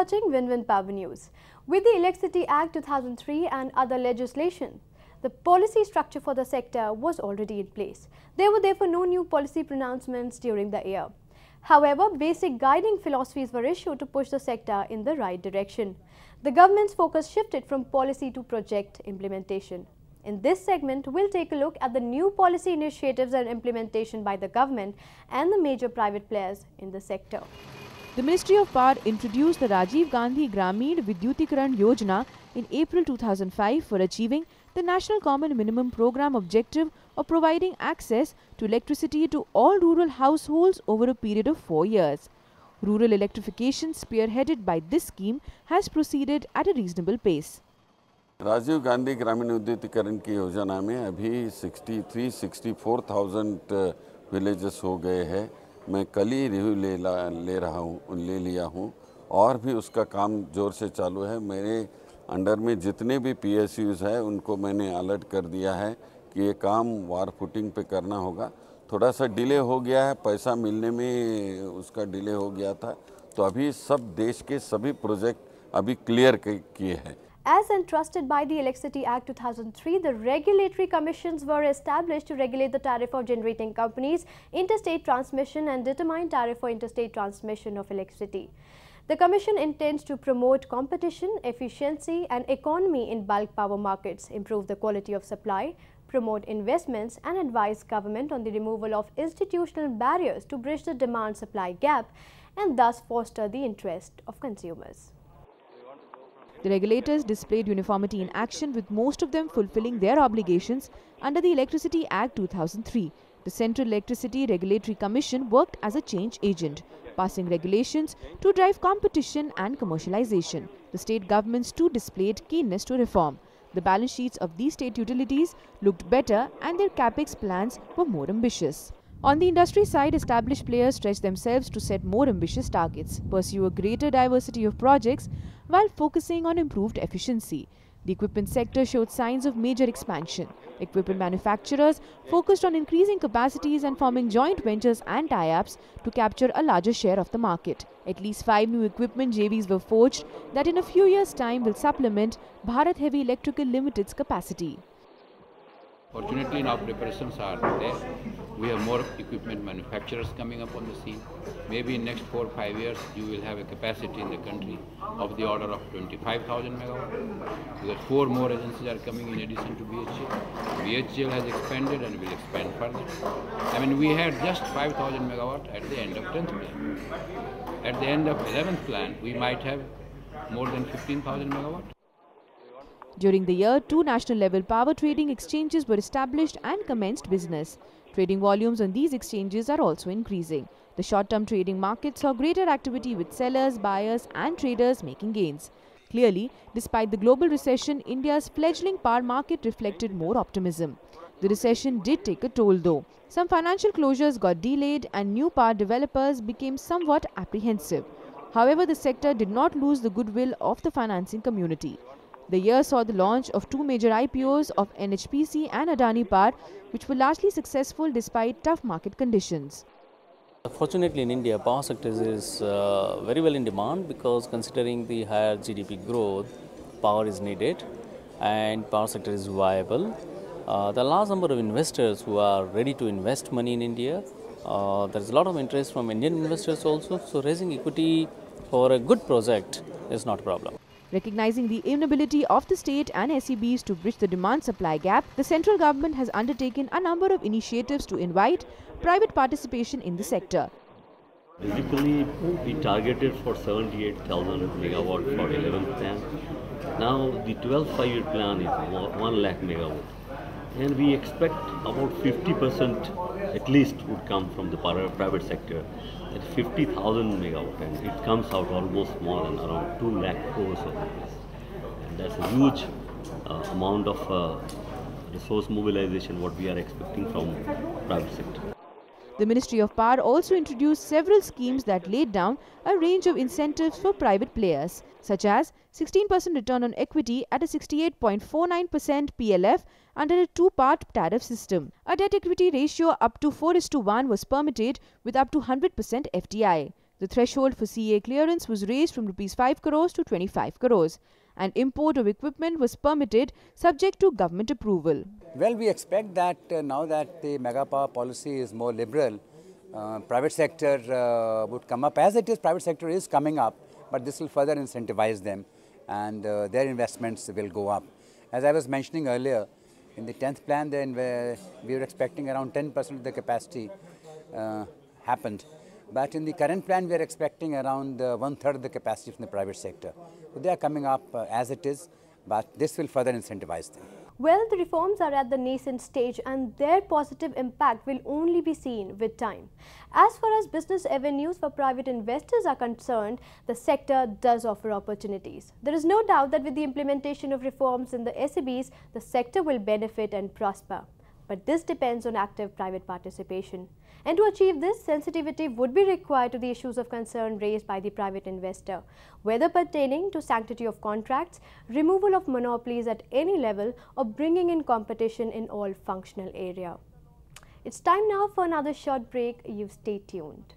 watching Win-Win Power News. With the Electricity Act 2003 and other legislation, the policy structure for the sector was already in place. There were therefore no new policy pronouncements during the year. However, basic guiding philosophies were issued to push the sector in the right direction. The government's focus shifted from policy to project implementation. In this segment, we'll take a look at the new policy initiatives and implementation by the government and the major private players in the sector. The Ministry of Power introduced the Rajiv Gandhi Gramin Vidyutikaran Yojana in April 2005 for achieving the National Common Minimum Program objective of providing access to electricity to all rural households over a period of 4 years. Rural electrification spearheaded by this scheme has proceeded at a reasonable pace. Rajiv Gandhi ग्रामीण विद्युतीकरण की योजना में अभी 64,000 villages हो गए हैं। मैं कल ही रिव्यू ले लिया हूँ और भी उसका काम जोर से चालू है। मेरे अंडर में जितने भी PSUs है उनको मैंने अलर्ट कर दिया है कि ये काम वार फुटिंग पे करना होगा। थोड़ा सा डिले हो गया है, पैसा मिलने में उसका डिले हो गया था, तो अभी सब देश के सभी प्रोजेक्ट अभी क्लियर किए हैं। As entrusted by the Electricity Act 2003, the regulatory commissions were established to regulate the tariff of generating companies, interstate transmission and determine tariff for interstate transmission of electricity. The Commission intends to promote competition, efficiency and economy in bulk power markets, improve the quality of supply, promote investments and advise government on the removal of institutional barriers to bridge the demand-supply gap and thus foster the interest of consumers. The regulators displayed uniformity in action, with most of them fulfilling their obligations under the Electricity Act 2003. The Central Electricity Regulatory Commission worked as a change agent, passing regulations to drive competition and commercialization. The state governments too displayed keenness to reform. The balance sheets of these state utilities looked better and their capex plans were more ambitious. On the industry side, established players stretched themselves to set more ambitious targets, pursue a greater diversity of projects while focusing on improved efficiency. The equipment sector showed signs of major expansion. Equipment manufacturers focused on increasing capacities and forming joint ventures and tie-ups to capture a larger share of the market. At least 5 new equipment JVs were forged that in a few years' time will supplement Bharat Heavy Electrical Limited's capacity. Fortunately, now preparations are there. We have more equipment manufacturers coming up on the scene. Maybe in next 4 or 5 years, you will have a capacity in the country of the order of 25,000 megawatt. Because 4 more agencies are coming in addition to BHGL. BHGL has expanded and will expand further. I mean, we had just 5,000 megawatt at the end of 10th plan. At the end of 11th plan, we might have more than 15,000 megawatt. During the year, 2 national-level power trading exchanges were established and commenced business. Trading volumes on these exchanges are also increasing. The short-term trading market saw greater activity with sellers, buyers and traders making gains. Clearly, despite the global recession, India's fledgling power market reflected more optimism. The recession did take a toll though. Some financial closures got delayed and new power developers became somewhat apprehensive. However, the sector did not lose the goodwill of the financing community. The year saw the launch of 2 major IPOs of NHPC and Adani Power, which were largely successful despite tough market conditions. Fortunately, in India, power sector is very well in demand because considering the higher GDP growth, power is needed and power sector is viable. There are a large number of investors who are ready to invest money in India. There is a lot of interest from Indian investors also, so raising equity for a good project is not a problem. Recognizing the inability of the state and SEBs to bridge the demand-supply gap, the central government has undertaken a number of initiatives to invite private participation in the sector. Basically, we targeted for 78,000 megawatt for 11th plan. Now, the 12th 5-year plan is 1 lakh megawatt. And we expect about 50% at least would come from the private sector. That's 50,000 megawatt, and it comes out almost more than around 2 lakh crores of rupees. And that's a huge amount of resource mobilization what we are expecting from private sector. The Ministry of Power also introduced several schemes that laid down a range of incentives for private players, such as 16% return on equity at a 68.49% PLF under a 2-part tariff system. A debt-equity ratio up to 4:1 was permitted with up to 100% FDI. The threshold for CA clearance was raised from Rs 5 crores to 25 crores, and import of equipment was permitted subject to government approval. Well, we expect that now that the mega power policy is more liberal, private sector would come up. As it is, private sector is coming up, but this will further incentivize them and their investments will go up. As I was mentioning earlier, in the 10th plan, then we were expecting around 10% of the capacity happened. But in the current plan, we are expecting around 1/3 of the capacity from the private sector. So they are coming up as it is, but this will further incentivize them. Well, the reforms are at the nascent stage and their positive impact will only be seen with time. As far as business avenues for private investors are concerned, the sector does offer opportunities. There is no doubt that with the implementation of reforms in the SEBs, the sector will benefit and prosper. But this depends on active private participation. And to achieve this, sensitivity would be required to the issues of concern raised by the private investor, whether pertaining to sanctity of contracts, removal of monopolies at any level, or bringing in competition in all functional area. It's time now for another short break. You stay tuned.